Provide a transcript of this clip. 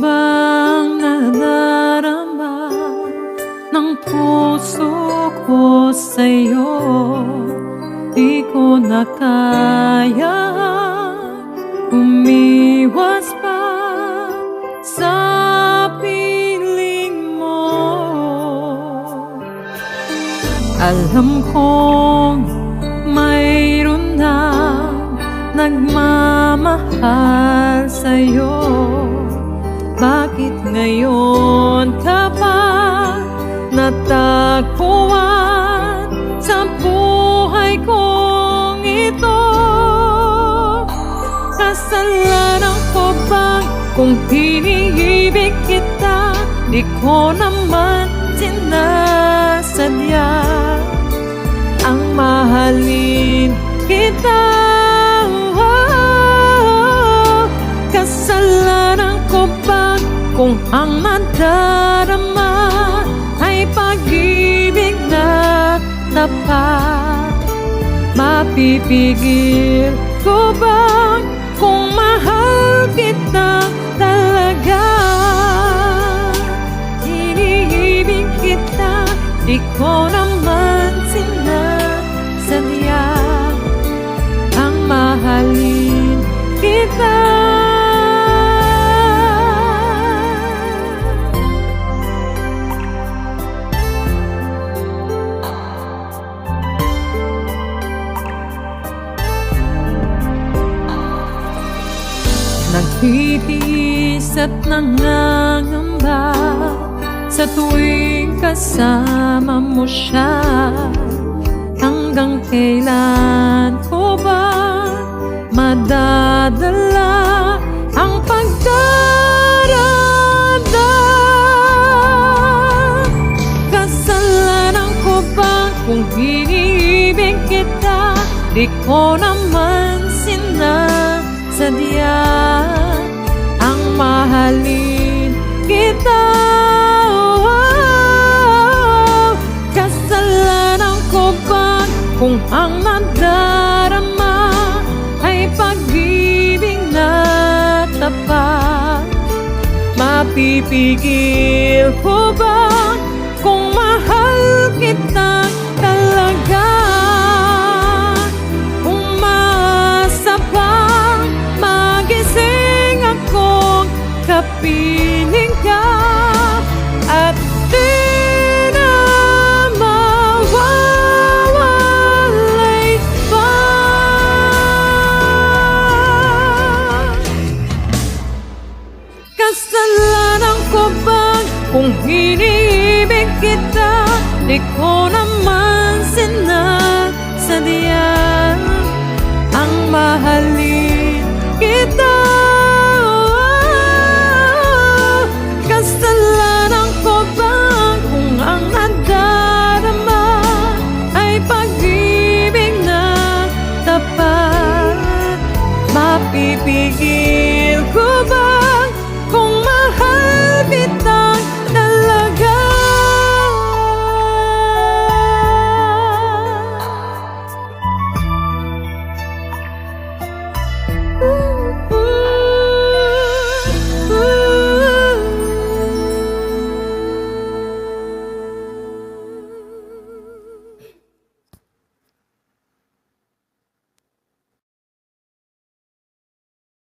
bang nadarama ng puso ko sa'yo? Di ko na kaya umiwas pa sa piling mo. Alam kong mayroon na nagmamahal sa'yo. Bakit ngayon ka pa natagpuan sa buhay kong ito? Kasalanan ko ba kung iniibig kita? Di ko naman sinasadya ang mahalin kita. Kasalanan ko ba kung ang nadarama ay pag-ibig na tapat? Mapipigil ko ba kung mahal kita talaga? Iniibig kita, di ko naman sinasadya ang mahalin kita. Nagtitiis at nangangamba sa tuwing kasama mo siya. Hanggang kailan ko ba madadala ang pagdaranda? Kasalanan ko ba kung iniibig kita? Di ko naman sinasadya ang mahalin kita. Kasalanan ko ba kung ang nadarama ay pag-ibig na tapat? Mapipigil ko ba kung mahal kita talaga? Umasa bang magising akong kapiling ka at di na mawawalay pa? Kasalanan ko ba kung iniibig kita? Di ko naman sinasadya ang mahalin kita.